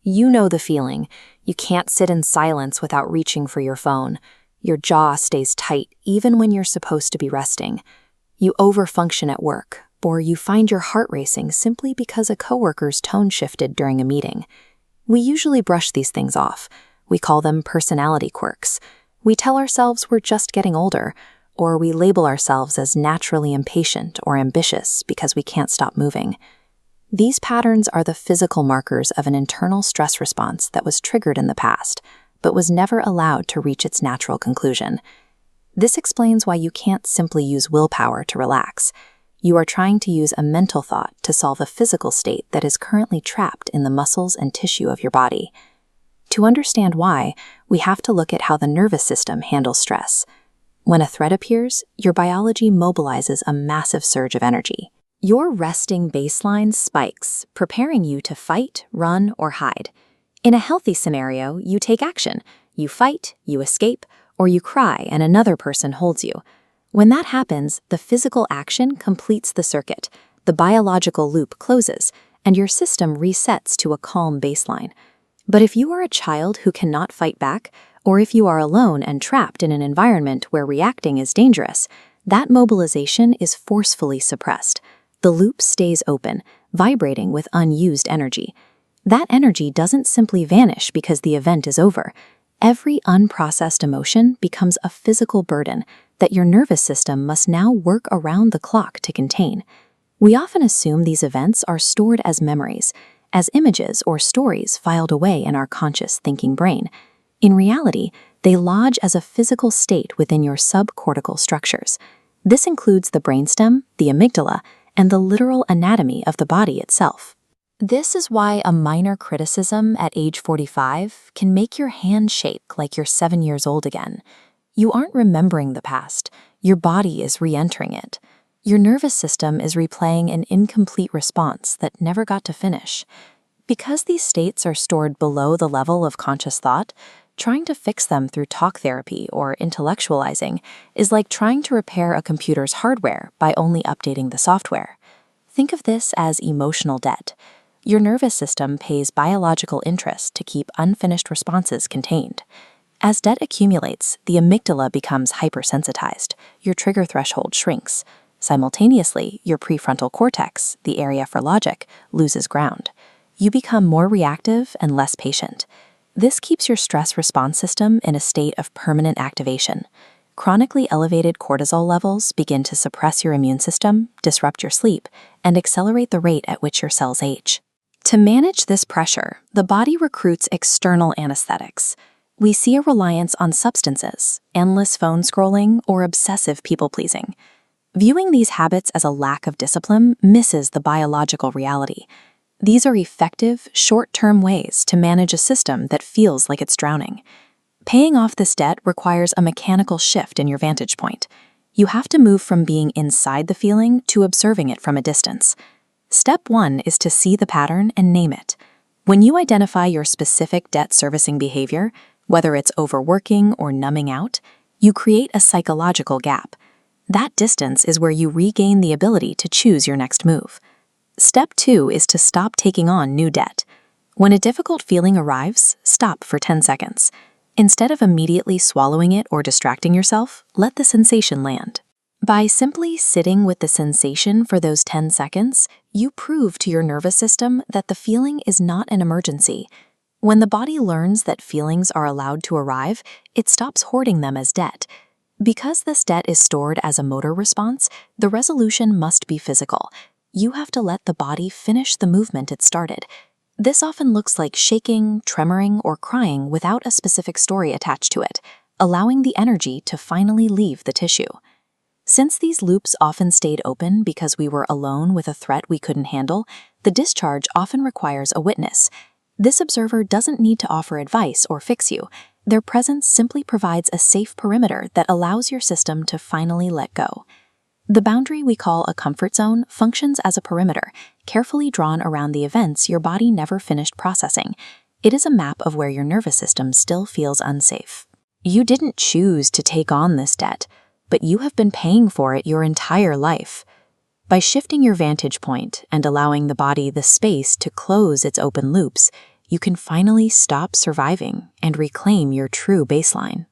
You know the feeling. You can't sit in silence without reaching for your phone. Your jaw stays tight even when you're supposed to be resting. You overfunction at work, or you find your heart racing simply because a coworker's tone shifted during a meeting. We usually brush these things off. We call them personality quirks. We tell ourselves we're just getting older, or we label ourselves as naturally impatient or ambitious because we can't stop moving. These patterns are the physical markers of an internal stress response that was triggered in the past, but was never allowed to reach its natural conclusion. This explains why you can't simply use willpower to relax. You are trying to use a mental thought to solve a physical state that is currently trapped in the muscles and tissue of your body. To understand why, we have to look at how the nervous system handles stress. When a threat appears, your biology mobilizes a massive surge of energy. Your resting baseline spikes, preparing you to fight, run, or hide. In a healthy scenario, you take action. You fight, you escape, or you cry and another person holds you. When that happens, the physical action completes the circuit, the biological loop closes, and your system resets to a calm baseline. But if you are a child who cannot fight back, or if you are alone and trapped in an environment where reacting is dangerous, that mobilization is forcefully suppressed. The loop stays open, vibrating with unused energy. That energy doesn't simply vanish because the event is over. Every unprocessed emotion becomes a physical burden that your nervous system must now work around the clock to contain. We often assume these events are stored as memories, as images or stories filed away in our conscious thinking brain. In reality, they lodge as a physical state within your subcortical structures. This includes the brainstem, the amygdala, and the literal anatomy of the body itself. This is why a minor criticism at age 45 can make your hand shake like you're 7 years old again. You aren't remembering the past, your body is re-entering it. Your nervous system is replaying an incomplete response that never got to finish. Because these states are stored below the level of conscious thought, trying to fix them through talk therapy or intellectualizing is like trying to repair a computer's hardware by only updating the software. Think of this as emotional debt. Your nervous system pays biological interest to keep unfinished responses contained. As debt accumulates, the amygdala becomes hypersensitized, your trigger threshold shrinks. Simultaneously, your prefrontal cortex, the area for logic, loses ground. You become more reactive and less patient. This keeps your stress response system in a state of permanent activation. Chronically elevated cortisol levels begin to suppress your immune system, disrupt your sleep, and accelerate the rate at which your cells age. To manage this pressure, the body recruits external anesthetics. We see a reliance on substances, endless phone scrolling, or obsessive people-pleasing. Viewing these habits as a lack of discipline misses the biological reality. These are effective, short-term ways to manage a system that feels like it's drowning. Paying off this debt requires a mechanical shift in your vantage point. You have to move from being inside the feeling to observing it from a distance. Step 1 is to see the pattern and name it. When you identify your specific debt servicing behavior, whether it's overworking or numbing out, you create a psychological gap. That distance is where you regain the ability to choose your next move. Step 2 is to stop taking on new debt. When a difficult feeling arrives, stop for 10 seconds. Instead of immediately swallowing it or distracting yourself, let the sensation land. By simply sitting with the sensation for those 10 seconds, you prove to your nervous system that the feeling is not an emergency. When the body learns that feelings are allowed to arrive, it stops hoarding them as debt. Because this debt is stored as a motor response, the resolution must be physical. You have to let the body finish the movement it started. This often looks like shaking, tremoring, or crying without a specific story attached to it, allowing the energy to finally leave the tissue. Since these loops often stayed open because we were alone with a threat we couldn't handle, the discharge often requires a witness. This observer doesn't need to offer advice or fix you. Their presence simply provides a safe perimeter that allows your system to finally let go. The boundary we call a comfort zone functions as a perimeter, carefully drawn around the events your body never finished processing. It is a map of where your nervous system still feels unsafe. You didn't choose to take on this debt, but you have been paying for it your entire life. By shifting your vantage point and allowing the body the space to close its open loops, you can finally stop surviving and reclaim your true baseline.